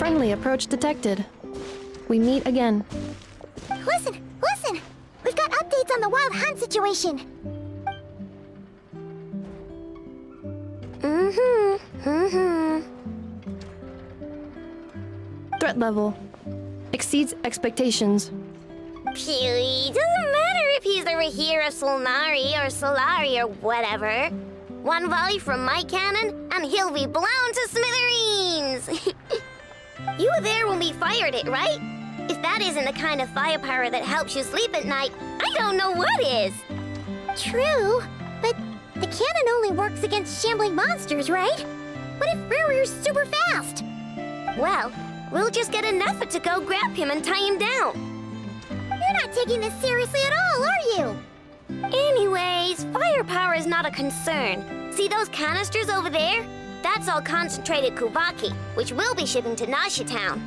Friendly approach detected. We meet again. Listen! Listen! We've got updates on the wild hunt situation! Threat level exceeds expectations. Pewy, doesn't matter if he's the Rahira Solnari or Solari or whatever. One volley from my cannon, and he'll be blown to smithereens! You were there when we fired it, right? If that isn't the kind of firepower that helps you sleep at night, I don't know what is! True, but the cannon only works against shambling monsters, right? What if Rarir's super fast? Well, we'll just get Ineffa to go grab him and tie him down. You're not taking this seriously at all, are you? Anyways, firepower is not a concern. See those canisters over there? That's all concentrated Kubaki, which we'll be shipping to Nasha Town.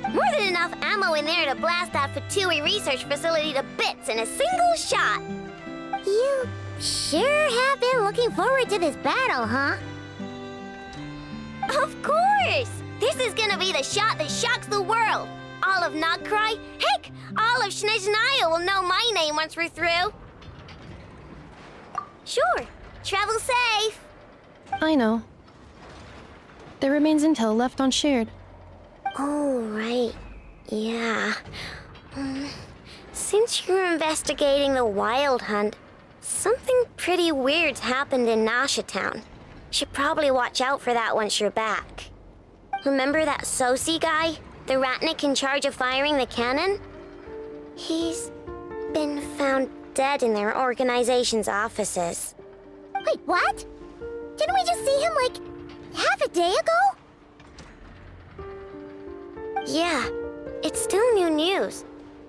More than enough ammo in there to blast that Fatui research facility to bits in a single shot. You sure have been looking forward to this battle, huh? Of course! This is gonna be the shot that shocks the world. All of Nagcry, heck, all of Snezhnaya will know my name once we're through. Sure, travel safe. Aino. There remains intel left unshared. Oh, right. Yeah. Since you're investigating the wild hunt, something pretty weird's happened in Nasha Town. Should probably watch out for that once you're back. Remember that Sosi guy? The Ratnik in charge of firing the cannon? He's been found dead in their organization's offices. Wait, what? Didn't we just see him, like, half a day ago? Yeah, it's still new news.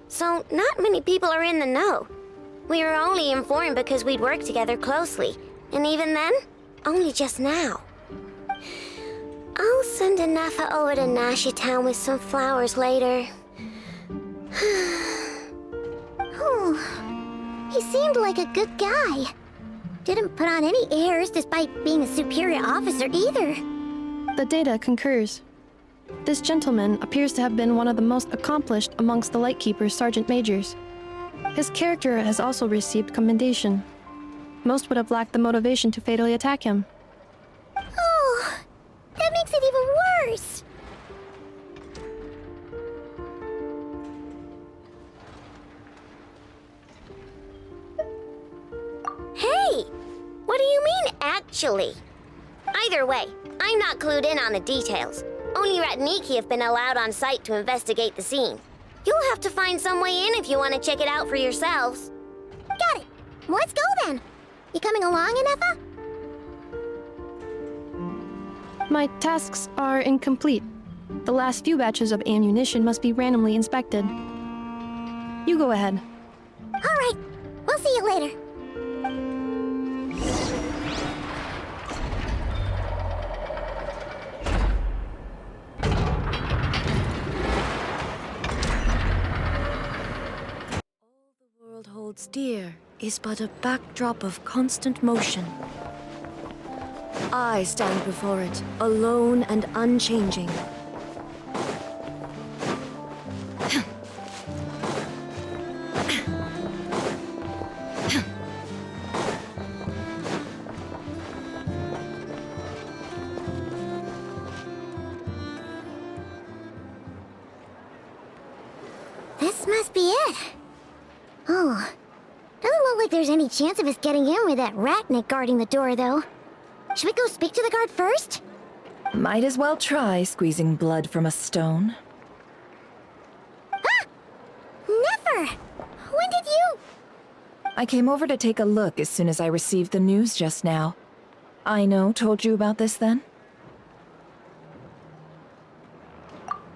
So not many people are in the know. We were only informed because we'd worked together closely. And even then, only just now. I'll send Ineffa over to Nasha Town with some flowers later. Oh, he seemed like a good guy. Didn't put on any airs despite being a superior officer either. The data concurs. This gentleman appears to have been one of the most accomplished amongst the Lightkeepers' Sergeant Majors. His character has also received commendation. Most would have lacked the motivation to fatally attack him. Oh, that makes it even worse. Hey, what do you mean, actually? Either way, I'm not clued in on the details. Only Ratniki have been allowed on site to investigate the scene. You'll have to find some way in if you want to check it out for yourselves. Got it. Let's go then. You coming along, Ineffa? My tasks are incomplete. The last few batches of ammunition must be randomly inspected. You go ahead. All right. We'll see you later. Holds dear is but a backdrop of constant motion. I stand before it, alone and unchanging. This must be it. Oh, doesn't look like there's any chance of us getting in with that Ratnik guarding the door, though. Should we go speak to the guard first? Might as well try squeezing blood from a stone. Ah! Never! When did you... I came over to take a look as soon as I received the news just now. Aino told you about this then?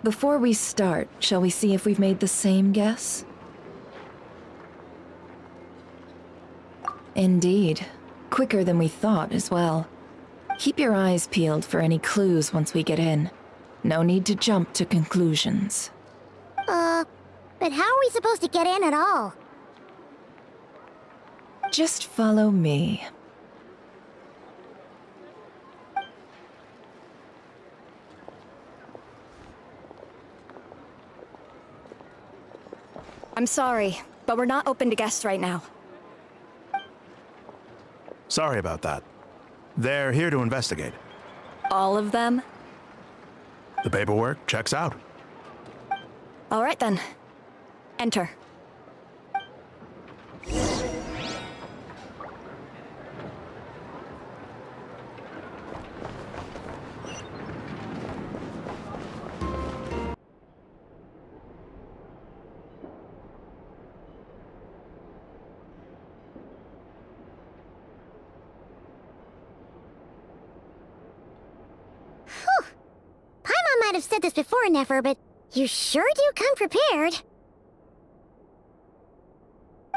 Before we start, shall we see if we've made the same guess? Indeed. Quicker than we thought as well. Keep your eyes peeled for any clues once we get in. No need to jump to conclusions. But how are we supposed to get in at all? Just follow me. I'm sorry, but we're not open to guests right now. Sorry about that. They're here to investigate. All of them? The paperwork checks out. All right then. Enter. Paimon might have said this before, Ineffa, but you sure do come prepared.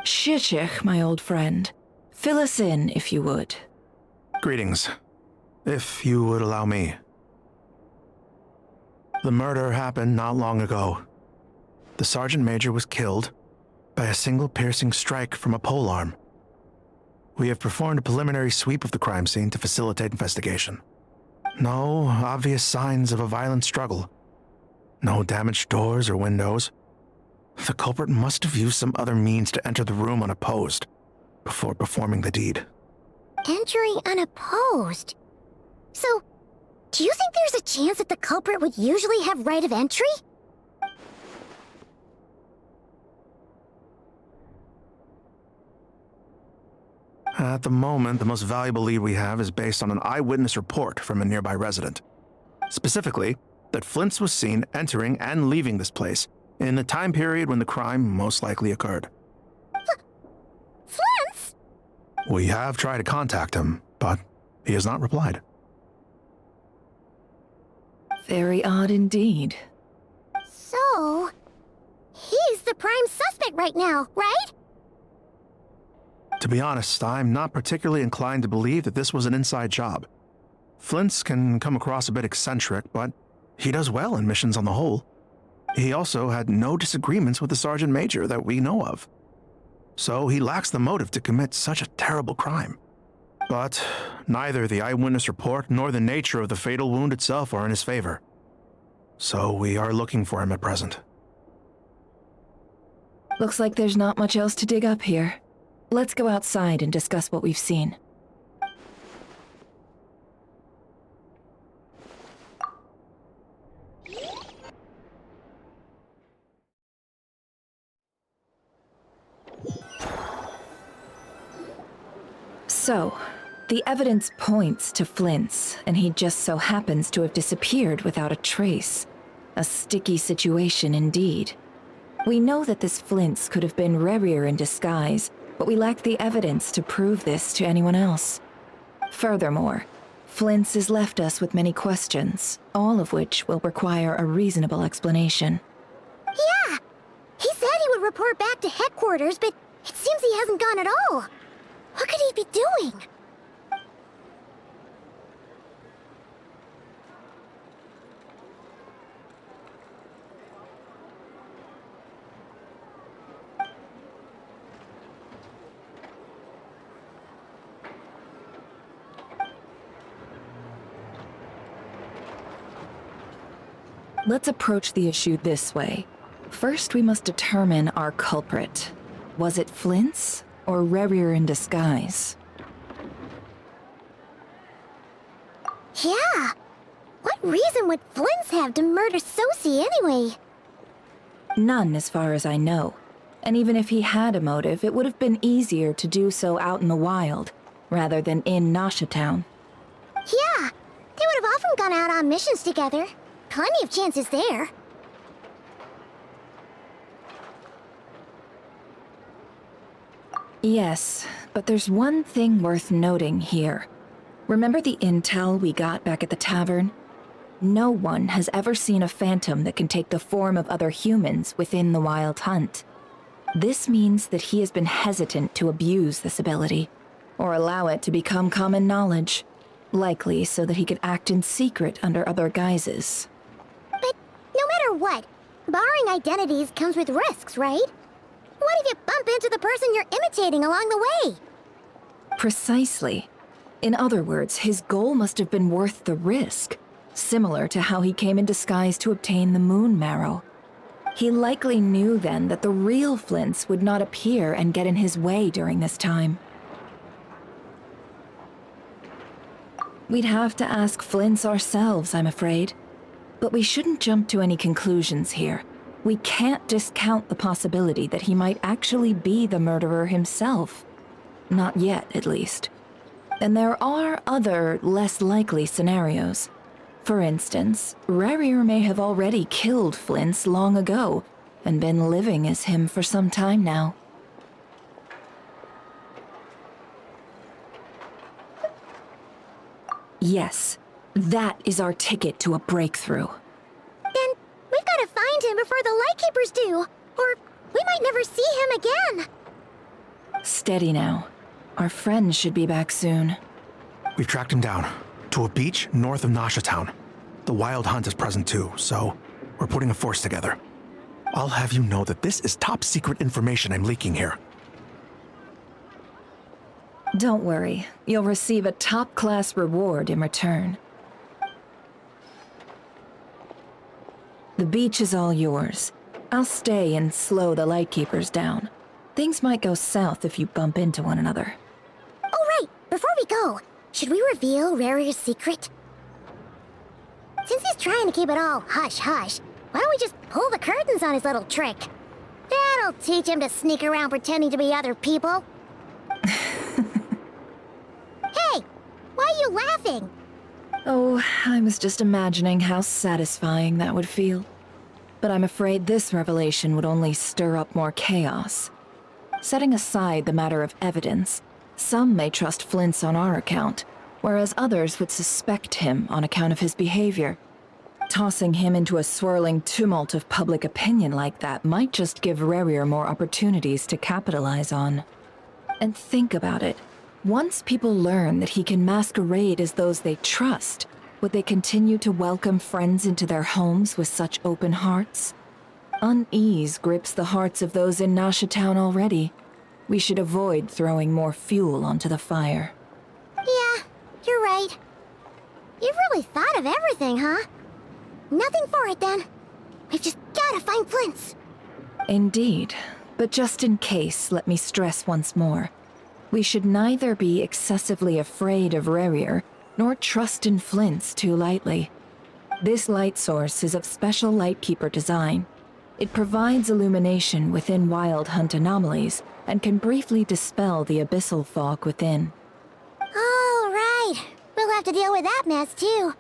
Shishich, my old friend. Fill us in, if you would. Greetings. If you would allow me. The murder happened not long ago. The Sergeant Major was killed by a single piercing strike from a polearm. We have performed a preliminary sweep of the crime scene to facilitate investigation. No obvious signs of a violent struggle. No damaged doors or windows. The culprit must have used some other means to enter the room unopposed before performing the deed. Entering unopposed? So, do you think there's a chance that the culprit would usually have right of entry? At the moment, the most valuable lead we have is based on an eyewitness report from a nearby resident. Specifically, that Flint's was seen entering and leaving this place in the time period when the crime most likely occurred. Flint's? We have tried to contact him, but he has not replied. Very odd indeed. So, he's the prime suspect right now, right? To be honest, I'm not particularly inclined to believe that this was an inside job. Flint's can come across a bit eccentric, but he does well in missions on the whole. He also had no disagreements with the Sergeant Major that we know of. So he lacks the motive to commit such a terrible crime. But neither the eyewitness report nor the nature of the fatal wound itself are in his favor. So we are looking for him at present. Looks like there's not much else to dig up here. Let's go outside and discuss what we've seen. So, the evidence points to Flint's, and he just so happens to have disappeared without a trace. A sticky situation indeed. We know that this Flint's could have been Rerir in disguise, but we lack the evidence to prove this to anyone else. Furthermore, Flint's has left us with many questions, all of which will require a reasonable explanation. Yeah! He said he would report back to headquarters, but it seems he hasn't gone at all. What could he be doing? Let's approach the issue this way. First, we must determine our culprit. Was it Flint's or Rerir in disguise? Yeah! What reason would Flint's have to murder Sosie anyway? None, as far as I know. And even if he had a motive, it would have been easier to do so out in the wild, rather than in Nasha Town. Yeah! They would have often gone out on missions together. Plenty of chances there. Yes, but there's one thing worth noting here. Remember the intel we got back at the tavern? No one has ever seen a phantom that can take the form of other humans within the Wild Hunt. This means that he has been hesitant to abuse this ability, or allow it to become common knowledge, likely so that he could act in secret under other guises. But no matter what, borrowing identities comes with risks, right? What if you bump into the person you're imitating along the way? Precisely. In other words, his goal must have been worth the risk, similar to how he came in disguise to obtain the moon marrow. He likely knew then that the real Flints would not appear and get in his way during this time. We'd have to ask Flints ourselves, I'm afraid. But we shouldn't jump to any conclusions here. We can't discount the possibility that he might actually be the murderer himself. Not yet, at least. And there are other, less likely scenarios. For instance, Rarier may have already killed Flints long ago, and been living as him for some time now. Yes, that is our ticket to a breakthrough. Then we've got to find him before the Lightkeepers do, or we might never see him again. Steady now. Our friends should be back soon. We've tracked him down to a beach north of Nasha town. The Wild Hunt is present too, so we're putting a force together. I'll have you know that this is top secret information I'm leaking here. Don't worry, you'll receive a top-class reward in return. The beach is all yours. I'll stay and slow the Lightkeepers down. Things might go south if you bump into one another. Oh, right. Before we go, should we reveal Rarier's secret? Since he's trying to keep it all hush-hush, why don't we just pull the curtains on his little trick? That'll teach him to sneak around pretending to be other people. Hey, why are you laughing? Oh, I was just imagining how satisfying that would feel. But I'm afraid this revelation would only stir up more chaos. Setting aside the matter of evidence, some may trust Flint's on our account, whereas others would suspect him on account of his behavior. Tossing him into a swirling tumult of public opinion like that might just give Rarier more opportunities to capitalize on. And think about it. Once people learn that he can masquerade as those they trust, would they continue to welcome friends into their homes with such open hearts? Unease grips the hearts of those in Nasha town already. We should avoid throwing more fuel onto the fire. Yeah, you're right. You've really thought of everything, huh? Nothing for it, then. We've just gotta find Flint's. Indeed. But just in case, let me stress once more. We should neither be excessively afraid of Rarier, nor trust in Flint's too lightly. This light source is of special Lightkeeper design. It provides illumination within Wild Hunt anomalies, and can briefly dispel the abyssal fog within. Oh, right. We'll have to deal with that mess, too.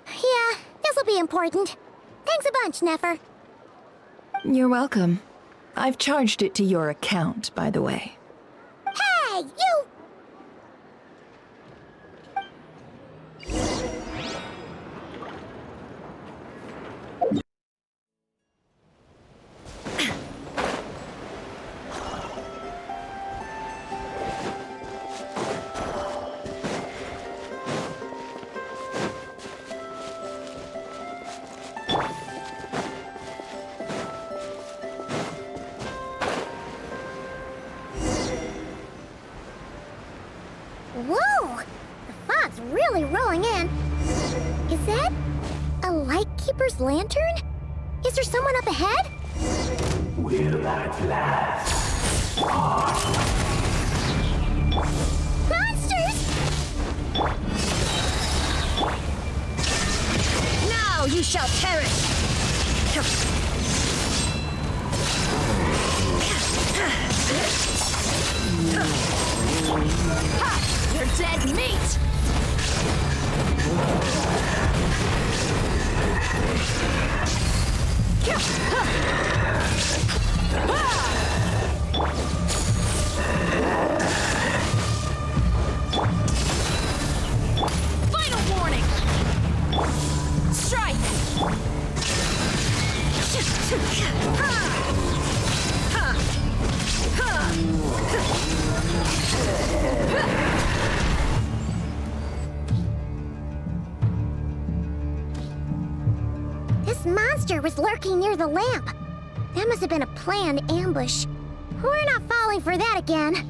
Yeah, this'll be important. Thanks a bunch, Nefer. You're welcome. I've charged it to your account, by the way. Hey, you! Whoa! The fog's really rolling in. Is that a Lightkeeper's lantern? Is there someone up ahead? Will at last part. Monsters! Now you shall perish! Ha! You're dead meat! Final warning! Strike! This monster was lurking near the lamp. That must have been a planned ambush. We're not falling for that again.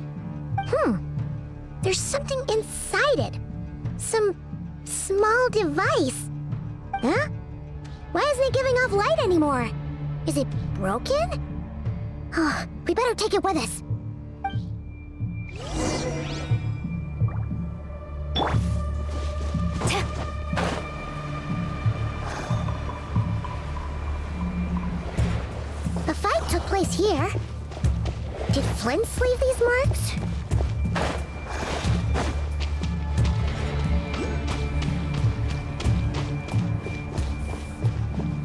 There's something inside it. Some small device. Huh? Why isn't it giving off light anymore? Is it broken? Oh, we better take it with us. The fight took place here. Did Flint leave these marks?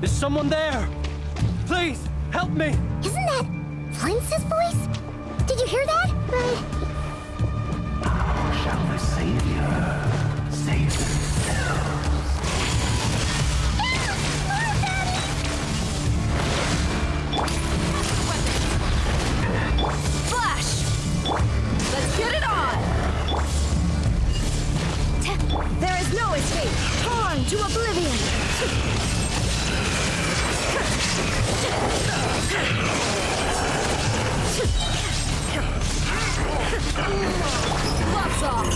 Is someone there? Please, help me! Isn't that Flint's voice? Did you hear that? Shall the Savior save themselves? Flash! Let's get it on! There is no escape! Torn to oblivion! Gloves off!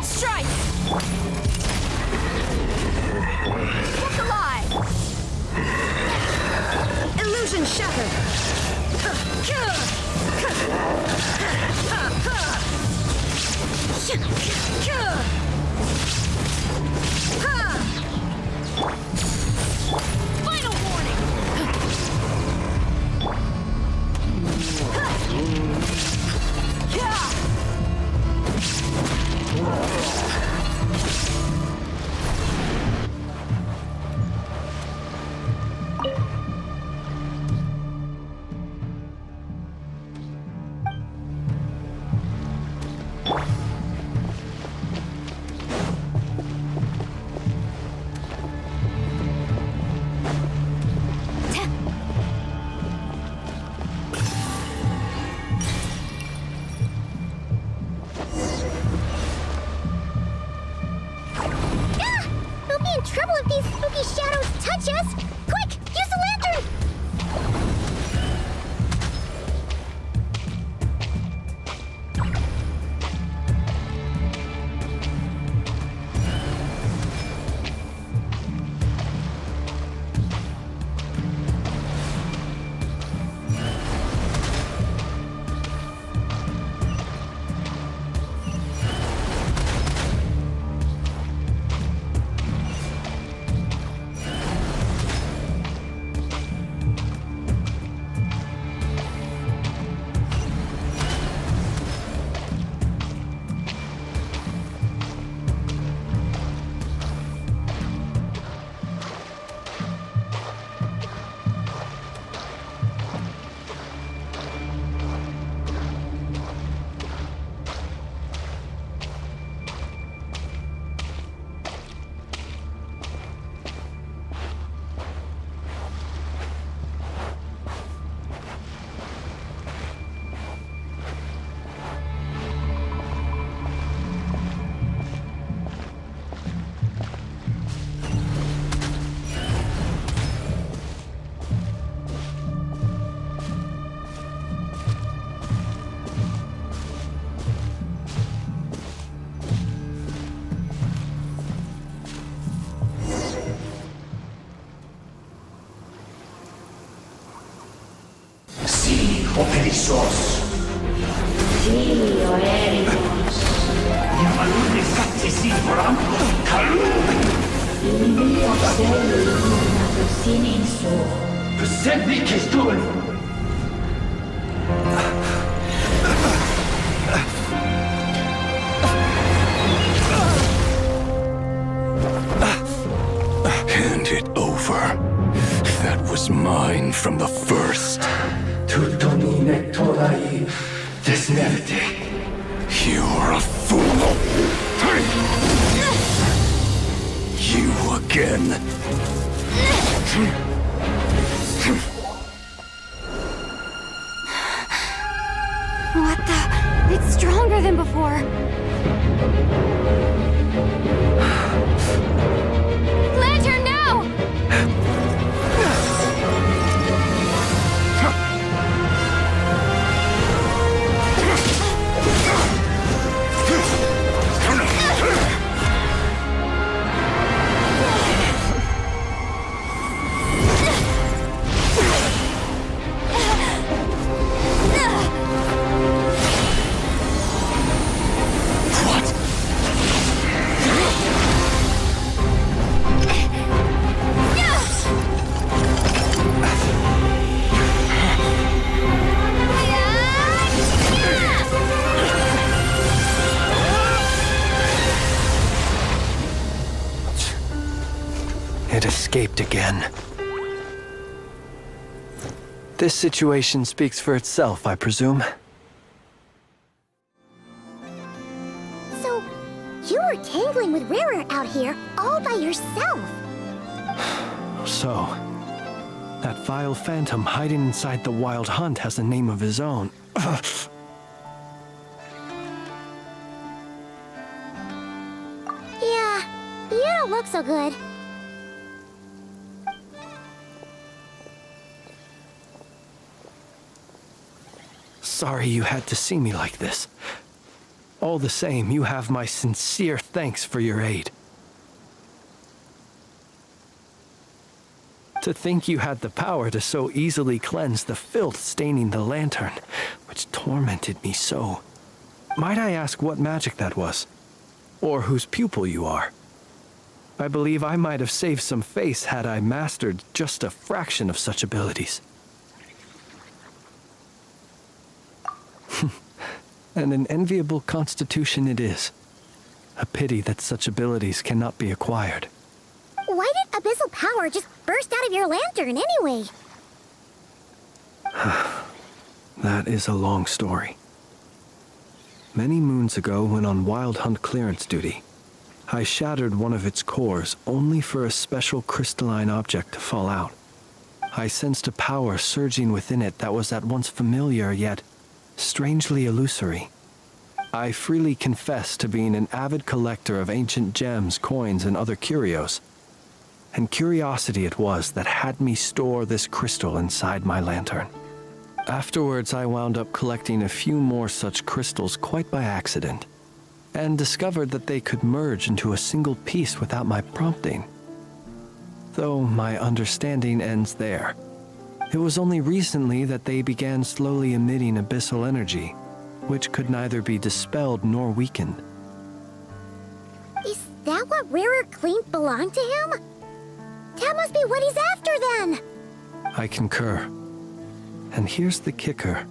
Strike! Kept alive! Illusion shattered! Final warning! We'll be in trouble if these spooky shadows touch us! Quick, use the lantern! Operissos. Sì, Oericos. Yamalune Satsisi Brambo Kalu. Il mio sei illuminato sinistro. Semmi Kistun. Hand it over. That was mine from the first. Tutto mi nettorai desnerte. You're a fool. You again. What the? It's stronger than before. Lantern now! Impact again. This situation speaks for itself, I presume. So, you were tangling with Rarer out here all by yourself. So, that vile phantom hiding inside the Wild Hunt has a name of his own. Yeah, you don't look so good. Sorry you had to see me like this. All the same, you have my sincere thanks for your aid. To think you had the power to so easily cleanse the filth staining the lantern, which tormented me so. Might I ask what magic that was? Or whose pupil you are? I believe I might have saved some face had I mastered just a fraction of such abilities. And an enviable constitution it is. A pity that such abilities cannot be acquired. Why did abyssal power just burst out of your lantern anyway? That is a long story. Many moons ago, when on Wild Hunt clearance duty, I shattered one of its cores only for a special crystalline object to fall out. I sensed a power surging within it that was at once familiar yet strangely illusory. I freely confess to being an avid collector of ancient gems, coins, and other curios. And curiosity it was that had me store this crystal inside my lantern. Afterwards, I wound up collecting a few more such crystals quite by accident, and discovered that they could merge into a single piece without my prompting. Though my understanding ends there. It was only recently that they began slowly emitting abyssal energy, which could neither be dispelled nor weakened. Is that what Rarer claimed belonged to him? That must be what he's after then! I concur. And here's the kicker.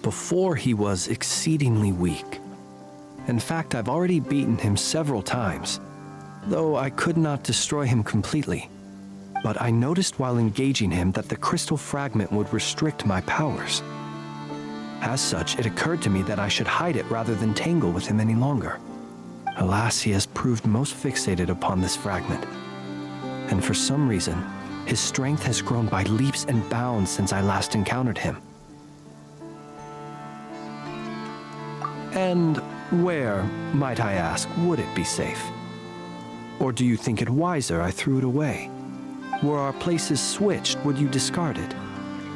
Before he was exceedingly weak. In fact, I've already beaten him several times, though I could not destroy him completely. But I noticed while engaging him that the crystal fragment would restrict my powers. As such, it occurred to me that I should hide it rather than tangle with him any longer. Alas, he has proved most fixated upon this fragment. And for some reason, his strength has grown by leaps and bounds since I last encountered him. And where, might I ask, would it be safe? Or do you think it wiser I threw it away? Were our places switched, would you discard it,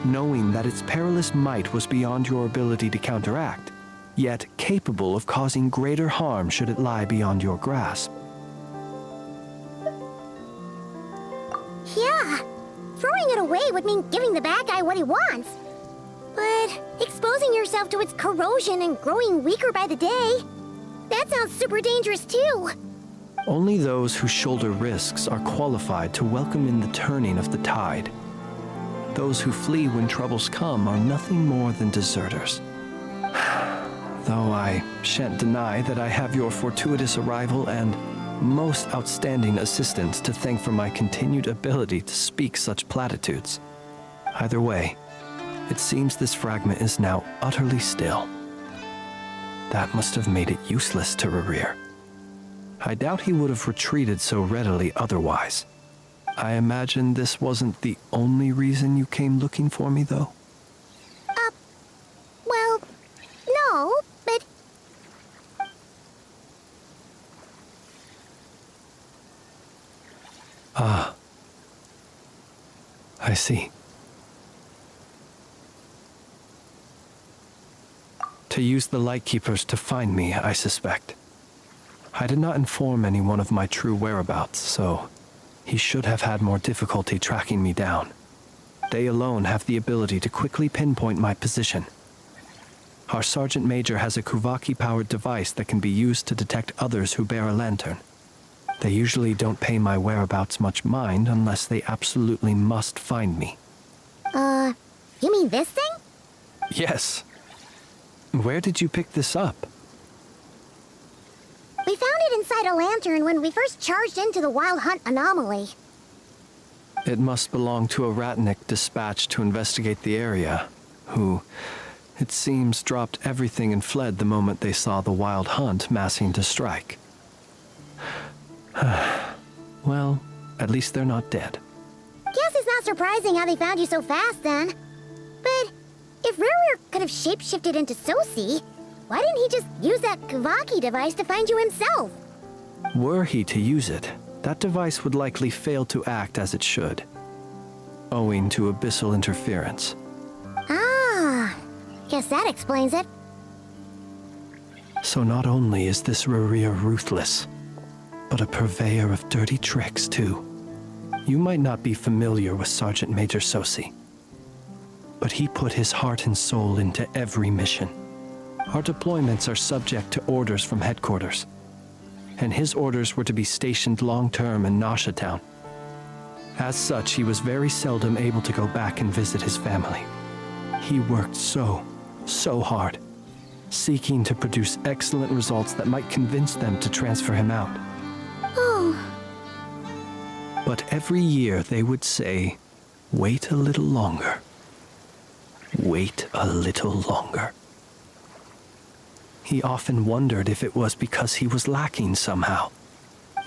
knowing that its perilous might was beyond your ability to counteract, yet capable of causing greater harm should it lie beyond your grasp? Yeah, throwing it away would mean giving the bad guy what he wants. But exposing yourself to its corrosion and growing weaker by the day, that sounds super dangerous too. Only those who shoulder risks are qualified to welcome in the turning of the tide. Those who flee when troubles come are nothing more than deserters. Though I shan't deny that I have your fortuitous arrival and most outstanding assistance to thank for my continued ability to speak such platitudes. Either way, it seems this fragment is now utterly still. That must have made it useless to Rarer. I doubt he would have retreated so readily otherwise. I imagine this wasn't the only reason you came looking for me, though? Well, no, but... Ah. I see. To use the Lightkeepers to find me, I suspect. I did not inform anyone of my true whereabouts, so he should have had more difficulty tracking me down. They alone have the ability to quickly pinpoint my position. Our Sergeant Major has a Kuvaki-powered device that can be used to detect others who bear a lantern. They usually don't pay my whereabouts much mind unless they absolutely must find me. You mean this thing? Yes. Where did you pick this up? We found it inside a lantern when we first charged into the Wild Hunt anomaly. It must belong to a Ratnik dispatched to investigate the area, who, it seems, dropped everything and fled the moment they saw the Wild Hunt massing to strike. Well, at least they're not dead. Guess it's not surprising how they found you so fast, then. But if Rurir could have shapeshifted into Sosi, why didn't he just use that Kavaki device to find you himself? Were he to use it, that device would likely fail to act as it should, owing to abyssal interference. Ah, guess that explains it. So not only is this Rurir ruthless, but a purveyor of dirty tricks, too. You might not be familiar with Sergeant Major Sosi, but he put his heart and soul into every mission. Our deployments are subject to orders from headquarters, and his orders were to be stationed long-term in Nasha town. As such, he was very seldom able to go back and visit his family. He worked so hard, seeking to produce excellent results that might convince them to transfer him out. Oh. But every year they would say, "Wait a little longer. Wait a little longer." He often wondered if it was because he was lacking somehow.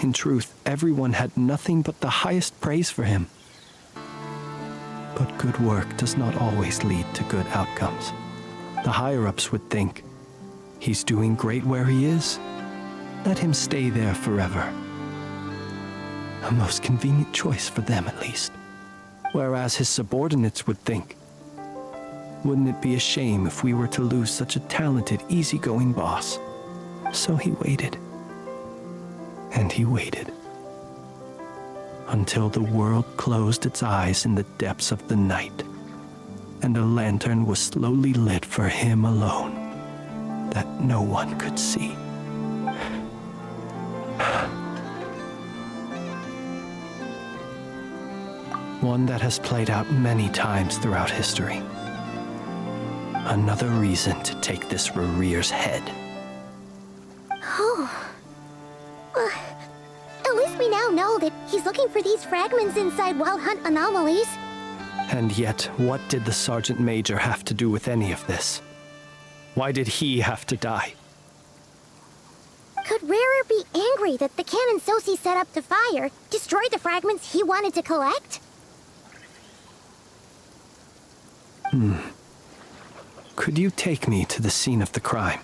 In truth, everyone had nothing but the highest praise for him. But good work does not always lead to good outcomes. The higher-ups would think, he's doing great where he is. Let him stay there forever. A most convenient choice for them, at least. Whereas his subordinates would think, wouldn't it be a shame if we were to lose such a talented, easygoing boss? So he waited. And he waited. Until the world closed its eyes in the depths of the night, and a lantern was slowly lit for him alone, that no one could see. One that has played out many times throughout history. Another reason to take this Rurir's head. Oh. Well, at least we now know that he's looking for these fragments inside Wild Hunt anomalies. And yet, what did the Sergeant Major have to do with any of this? Why did he have to die? Could Rurir be angry that the cannon Sosi set up to fire destroyed the fragments he wanted to collect? Could you take me to the scene of the crime?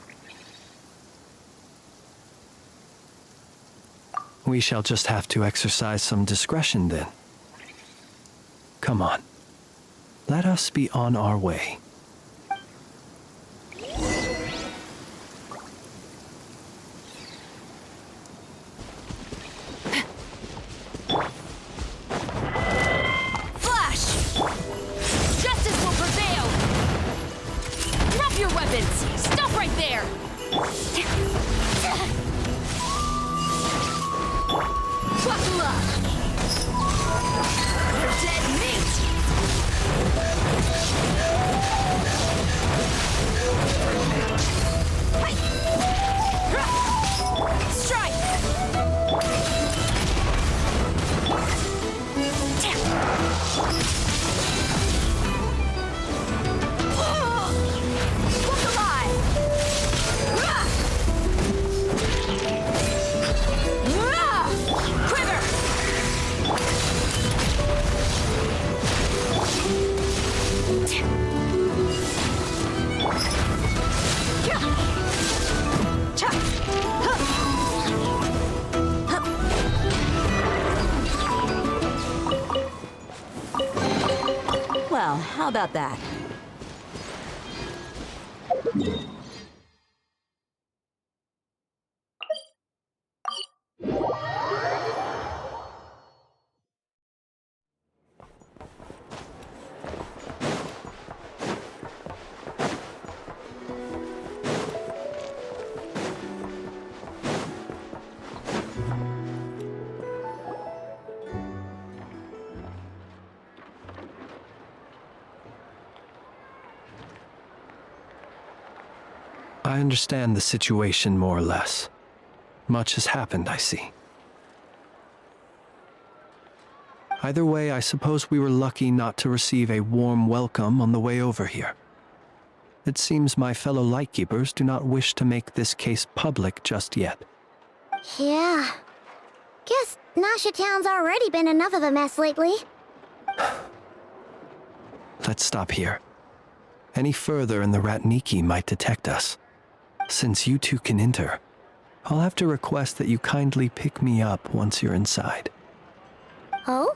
We shall just have to exercise some discretion then. Come on. Let us be on our way. Stop right there! Buckle up! You're dead meat! Strike! Well, how about that? I understand the situation more or less. Much has happened, I see. Either way, I suppose we were lucky not to receive a warm welcome on the way over here. It seems my fellow Lightkeepers do not wish to make this case public just yet. Yeah. Guess Nasha Town's already been enough of a mess lately. Let's stop here. Any further and the Ratniki might detect us. Since you two can enter, I'll have to request that you kindly pick me up once you're inside. Oh?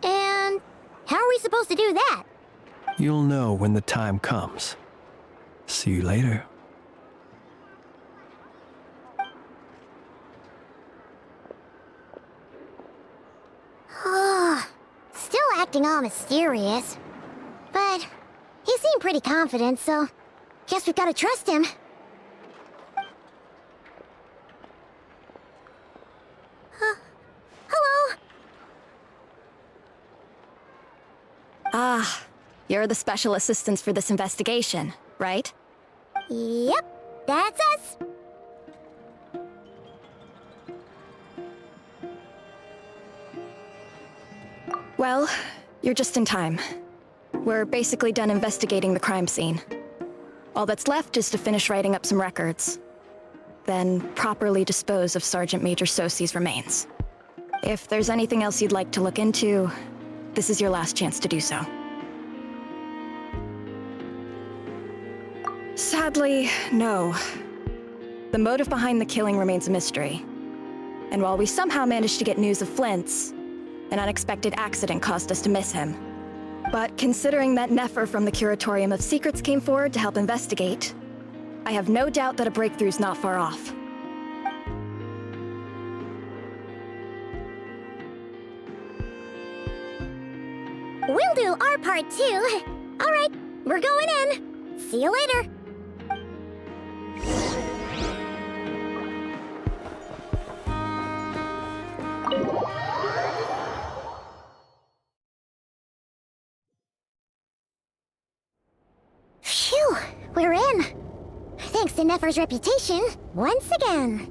And how are we supposed to do that? You'll know when the time comes. See you later. Still acting all mysterious. But he seemed pretty confident, so guess we've gotta trust him. Hello? Ah, you're the special assistants for this investigation, right? Yep, that's us. Well, you're just in time. We're basically done investigating the crime scene. All that's left is to finish writing up some records. Then properly dispose of Sergeant Major Sosi's remains. If there's anything else you'd like to look into, this is your last chance to do so. Sadly, no. The motive behind the killing remains a mystery. And while we somehow managed to get news of Flint's, an unexpected accident caused us to miss him. But considering that Ineffa from the Curatorium of Secrets came forward to help investigate, I have no doubt that a breakthrough's not far off. We'll do our part too. All right, we're going in. See you later. Phew, we're in. Thanks to Neffer's reputation, once again.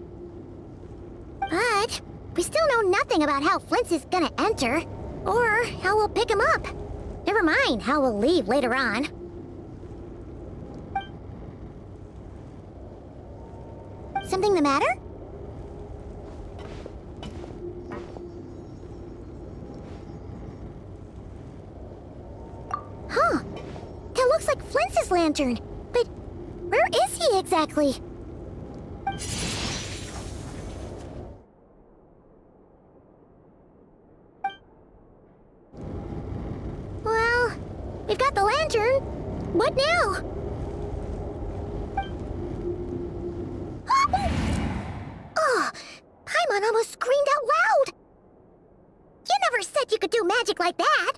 But we still know nothing about how Flint's is gonna enter, or how we'll pick him up. Never mind how we'll leave later on. Something the matter? Huh. That looks like Flint's lantern. But where is he exactly? Well, we've got the lantern. What now? Oh, Paimon almost screamed out loud. You never said you could do magic like that.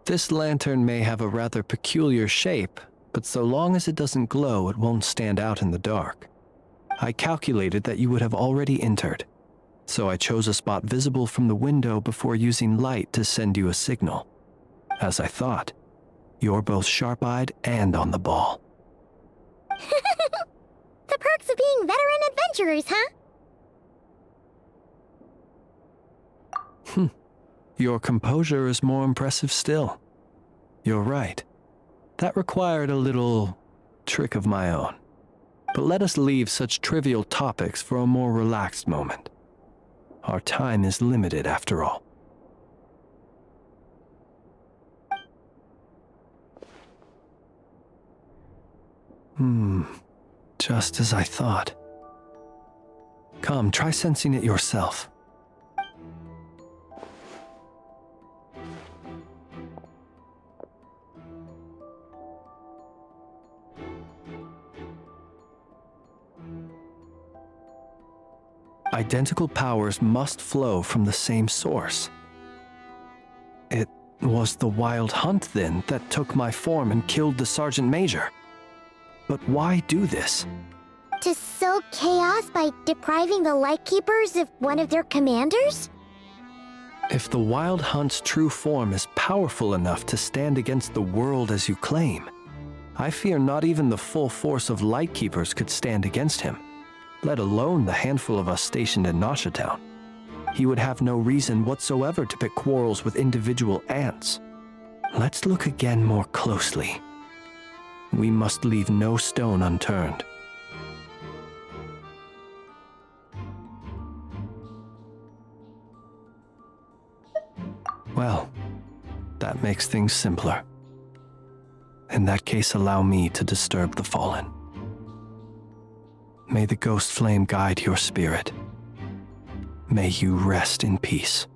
This lantern may have a rather peculiar shape, but so long as it doesn't glow, it won't stand out in the dark. I calculated that you would have already entered, so I chose a spot visible from the window before using light to send you a signal. As I thought, you're both sharp-eyed and on the ball. The perks of being veteran adventurers, huh? Your composure is more impressive still. You're right. That required a little trick of my own. But let us leave such trivial topics for a more relaxed moment. Our time is limited after all. Just as I thought. Come, try sensing it yourself. Identical powers must flow from the same source. It was the Wild Hunt, then, that took my form and killed the Sergeant Major. But why do this? To sow chaos by depriving the Lightkeepers of one of their commanders? If the Wild Hunt's true form is powerful enough to stand against the world as you claim, I fear not even the full force of Lightkeepers could stand against him. let alone the handful of us stationed in Nasha Town. He would have no reason whatsoever to pick quarrels with individual ants. Let's look again more closely. We must leave no stone unturned. Well, that makes things simpler. In that case, allow me to disturb the fallen. May the ghost flame guide your spirit. May you rest in peace.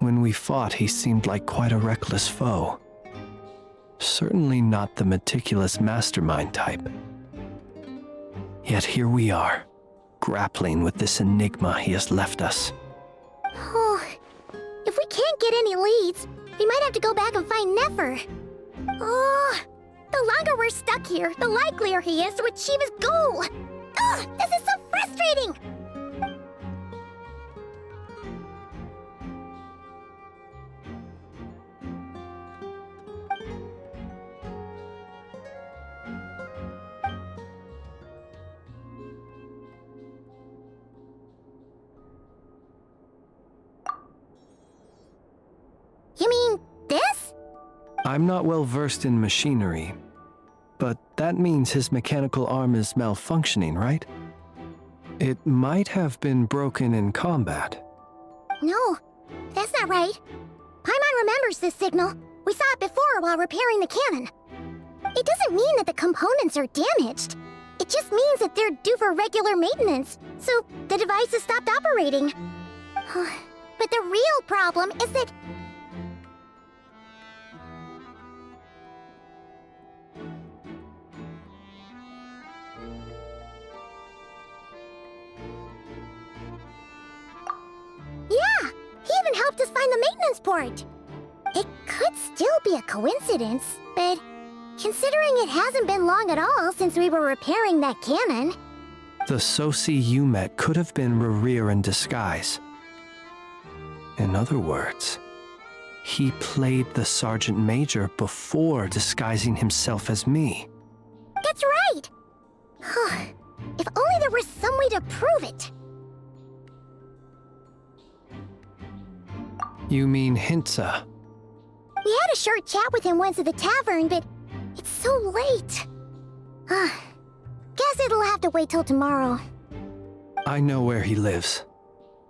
When we fought, he seemed like quite a reckless foe. Certainly not the meticulous mastermind type. Yet here we are, grappling with this enigma he has left us. Oh, if we can't get any leads, we might have to go back and find Nefer. Oh, the longer we're stuck here, the likelier he is to achieve his goal. Ugh, this is so frustrating! You mean this? I'm not well versed in machinery, but that means his mechanical arm is malfunctioning, right? It might have been broken in combat. No, that's not right. Paimon remembers this signal. We saw it before while repairing the cannon. It doesn't mean that the components are damaged. It just means that they're due for regular maintenance, so the device has stopped operating. But the real problem is that... Yeah! He even helped us find the maintenance port! It could still be a coincidence, but considering it hasn't been long at all since we were repairing that cannon... The Sosi you met could have been Rerir in disguise. In other words, he played the Sergeant Major before disguising himself as me. That's right! If only there was some way to prove it! You mean Hintsa? We had a short chat with him once at the tavern, but it's so late. Guess it'll have to wait till tomorrow. I know where he lives.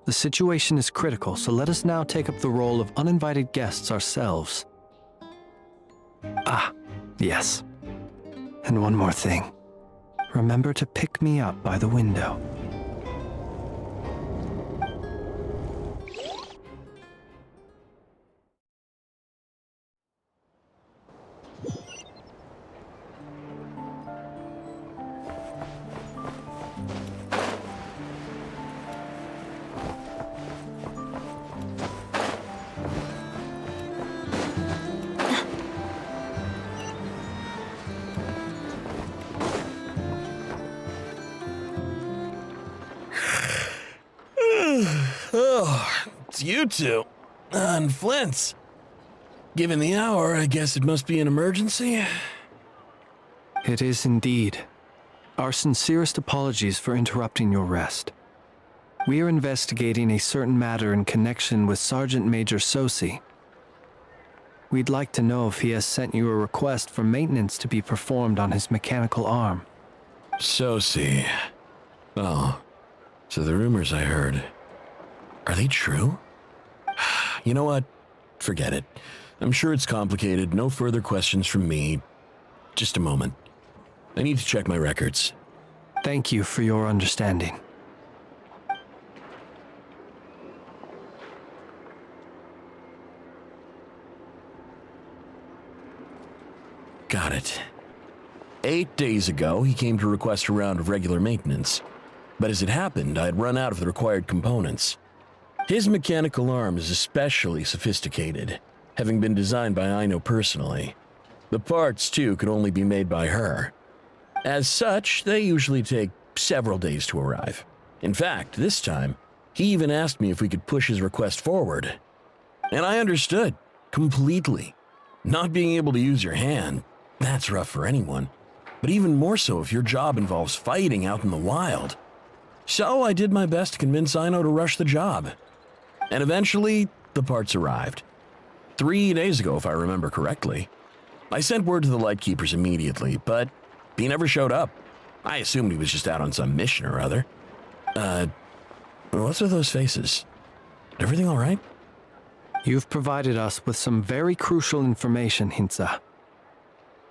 The situation is critical, so let us now take up the role of uninvited guests ourselves. Ah, yes. And one more thing. Remember to pick me up by the window. Oh, it's you two. And Flint's. Given the hour, I guess it must be an emergency. It is indeed. Our sincerest apologies for interrupting your rest. We are investigating a certain matter in connection with Sergeant Major Sosi. We'd like to know if he has sent you a request for maintenance to be performed on his mechanical arm. Sosi. Oh, so the rumors I heard, are they true? You know what? Forget it. I'm sure it's complicated. No further questions from me. Just a moment. I need to check my records. Thank you for your understanding. Got it. 8 days ago, he came to request a round of regular maintenance. But as it happened, I had run out of the required components. His mechanical arm is especially sophisticated, having been designed by Aino personally. The parts, too, could only be made by her. As such, they usually take several days to arrive. In fact, this time, he even asked me if we could push his request forward. And I understood, completely. Not being able to use your hand, That's rough for anyone, but even more so if your job involves fighting out in the wild. So I did my best to convince Aino to rush the job. And eventually, the parts arrived. 3 days ago, if I remember correctly. I sent word to the Lightkeepers immediately, but he never showed up. I assumed he was just out on some mission or other. What's with those faces? Everything all right? You've provided us with some very crucial information, Hintsa.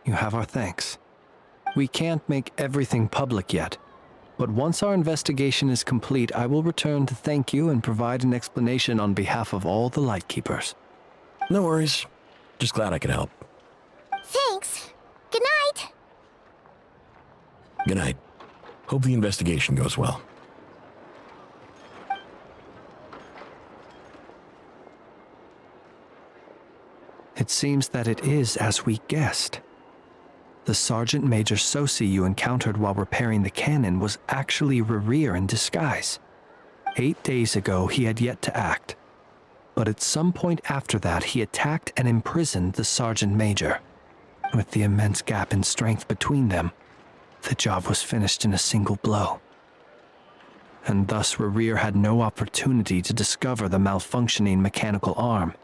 You have our thanks. We can't make everything public yet, but once our investigation is complete, I will return to thank you and provide an explanation on behalf of all the Lightkeepers. No worries. Just glad I could help. Thanks. Good night. Good night. Hope the investigation goes well. It seems that it is as we guessed. The Sergeant Major Sosi you encountered while repairing the cannon was actually Rerir in disguise. 8 days ago, he had yet to act. But at some point after that, he attacked and imprisoned the Sergeant Major. With the immense gap in strength between them, the job was finished in a single blow. And thus Rerir had no opportunity to discover the malfunctioning mechanical arm.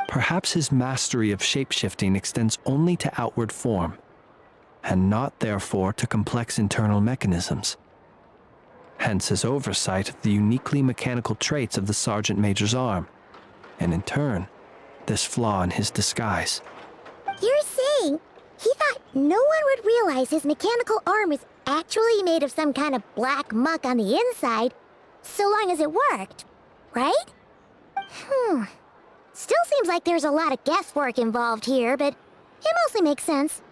Perhaps his mastery of shapeshifting extends only to outward form, and not therefore to complex internal mechanisms. Hence his oversight of the uniquely mechanical traits of the Sergeant Major's arm, and in turn, this flaw in his disguise. You're saying he thought no one would realize his mechanical arm is actually made of some kind of black muck on the inside, so long as it worked, right? Still seems like there's a lot of guesswork involved here, but it mostly makes sense.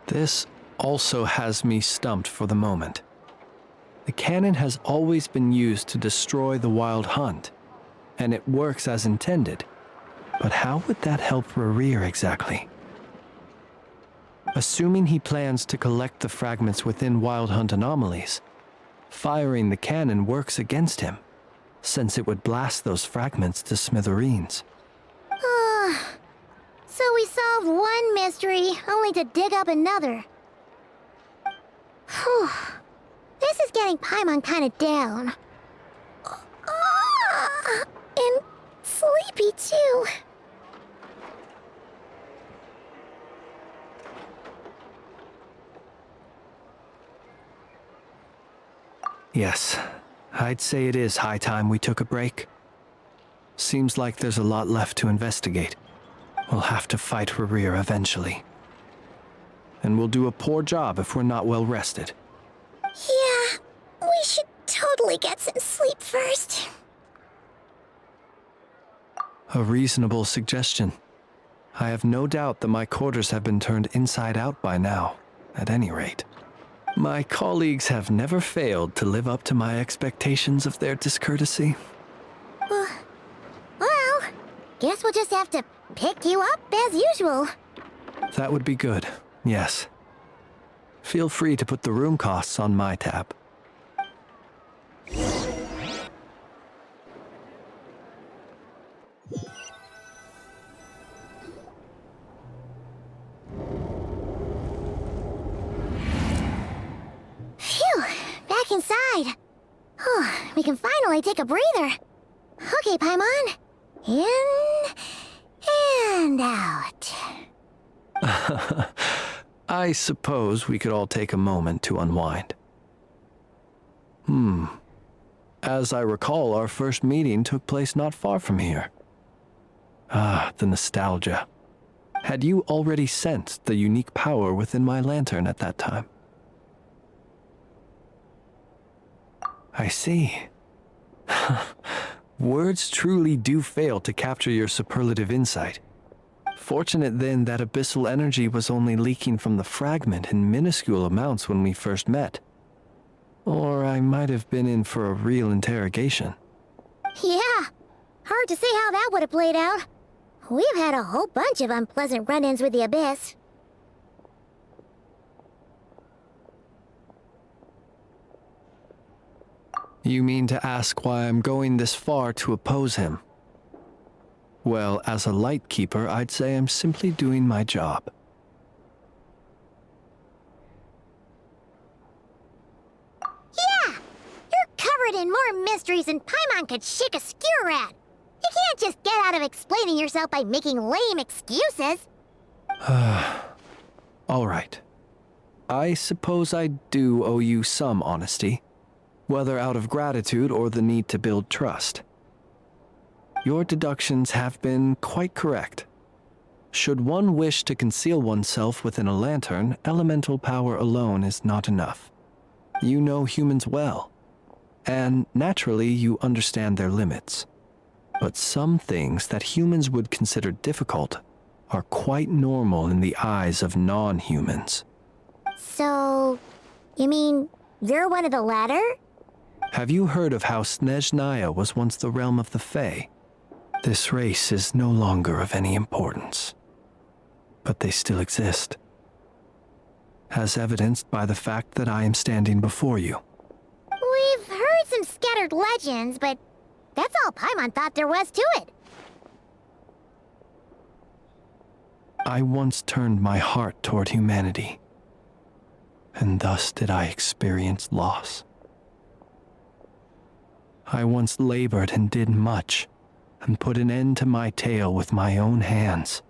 This also has me stumped for the moment. The cannon has always been used to destroy the Wild Hunt, and it works as intended. But how would that help Rerir exactly? Assuming he plans to collect the fragments within Wild Hunt anomalies, firing the cannon works against him, since it would blast those fragments to smithereens. So we solved one mystery, only to dig up another. Whew. This is getting Paimon kinda down. And sleepy too. Yes, I'd say it is high time we took a break. Seems like there's a lot left to investigate. We'll have to fight Rerir eventually. And we'll do a poor job if we're not well rested. Yeah, we should totally get some sleep first. A reasonable suggestion. I have no doubt that my quarters have been turned inside out by now, at any rate. My colleagues have never failed to live up to my expectations of their discourtesy. Well, guess we'll just have to pick you up as usual. That would be good, yes. Feel free to put the room costs on my tab. Phew, back inside. We can finally take a breather. Okay, Paimon. In and out. I suppose we could all take a moment to unwind. As I recall, our first meeting took place not far from here. Ah, the nostalgia. Had you already sensed the unique power within my lantern at that time? I see. Words truly do fail to capture your superlative insight. Fortunate then that abyssal energy was only leaking from the fragment in minuscule amounts when we first met. Or I might have been in for a real interrogation. Yeah, hard to say how that would have played out. We've had a whole bunch of unpleasant run-ins with the Abyss. You mean to ask why I'm going this far to oppose him? Well, as a Lightkeeper, I'd say I'm simply doing my job. Yeah! You're covered in more mysteries than Paimon could shake a skewer at. You can't just get out of explaining yourself by making lame excuses. All right. I suppose I do owe you some honesty, whether out of gratitude or the need to build trust. Your deductions have been quite correct. Should one wish to conceal oneself within a lantern, elemental power alone is not enough. You know humans well, and naturally you understand their limits. But some things that humans would consider difficult are quite normal in the eyes of non-humans. So, you mean you're one of the latter? Have you heard of how Snezhnaya was once the realm of the Fae? This race is no longer of any importance, but they still exist, as evidenced by the fact that I am standing before you. We've heard some scattered legends, but that's all Paimon thought there was to it. I once turned my heart toward humanity, and thus did I experience loss. I once labored and did much, and put an end to my tale with my own hands.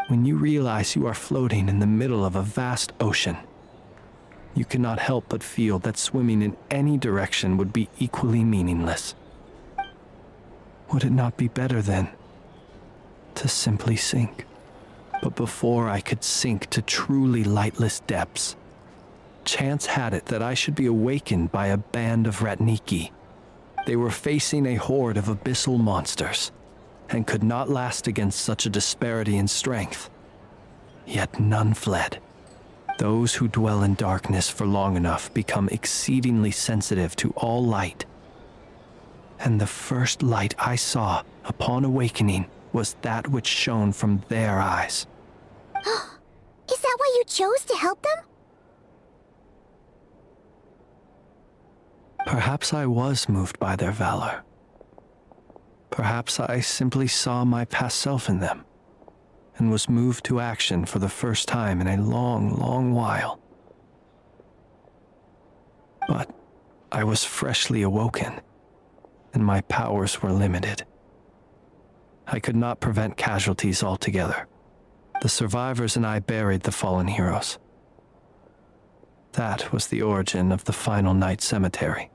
When you realize you are floating in the middle of a vast ocean, you cannot help but feel that swimming in any direction would be equally meaningless. Would it not be better then to simply sink? But before I could sink to truly lightless depths, chance had it that I should be awakened by a band of Ratniki. They were facing a horde of abyssal monsters, and could not last against such a disparity in strength. Yet none fled. Those who dwell in darkness for long enough become exceedingly sensitive to all light. And the first light I saw upon awakening was that which shone from their eyes. Is that why you chose to help them? Perhaps I was moved by their valor. Perhaps I simply saw my past self in them, and was moved to action for the first time in a long, long while. But I was freshly awoken, and my powers were limited. I could not prevent casualties altogether. The survivors and I buried the fallen heroes. That was the origin of the final night cemetery.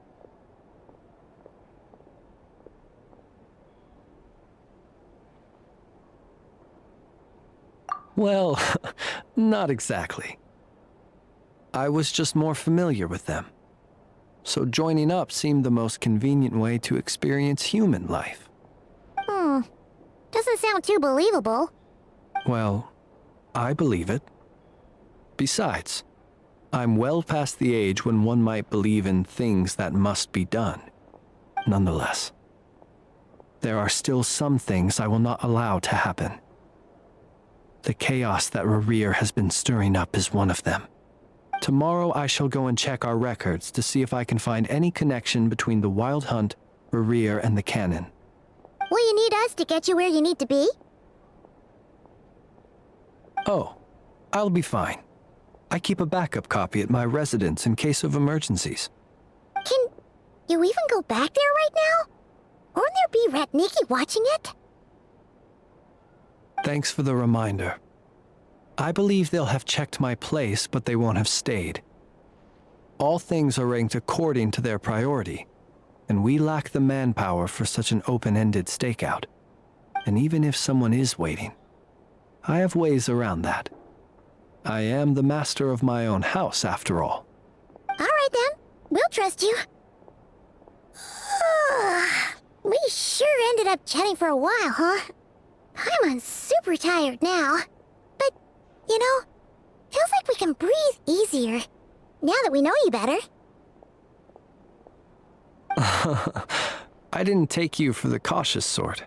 Well, not exactly. I was just more familiar with them. So joining up seemed the most convenient way to experience human life. Doesn't sound too believable. Well, I believe it. Besides, I'm well past the age when one might believe in things that must be done. Nonetheless, there are still some things I will not allow to happen. The chaos that Rerir has been stirring up is one of them. Tomorrow I shall go and check our records to see if I can find any connection between the Wild Hunt, Rerir, and the Cannon. Will you need us to get you where you need to be? Oh, I'll be fine. I keep a backup copy at my residence in case of emergencies. Can you even go back there right now? Won't there be Ratniki watching it? Thanks for the reminder. I believe they'll have checked my place, but they won't have stayed. All things are ranked according to their priority, and we lack the manpower for such an open-ended stakeout. And even if someone is waiting, I have ways around that. I am the master of my own house, after all. All right then, we'll trust you. We sure ended up chatting for a while, huh? I'm super tired now. But, you know, feels like we can breathe easier, now that we know you better. I didn't take you for the cautious sort.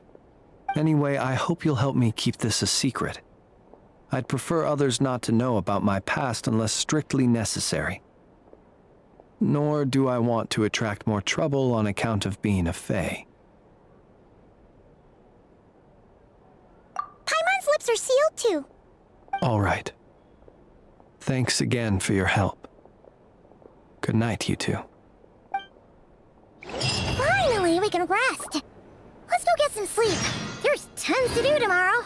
Anyway, I hope you'll help me keep this a secret. I'd prefer others not to know about my past unless strictly necessary. Nor do I want to attract more trouble on account of being a fae. Paimon's lips are sealed too. All right. Thanks again for your help. Good night, you two. Finally, we can rest. Let's go get some sleep. There's tons to do tomorrow.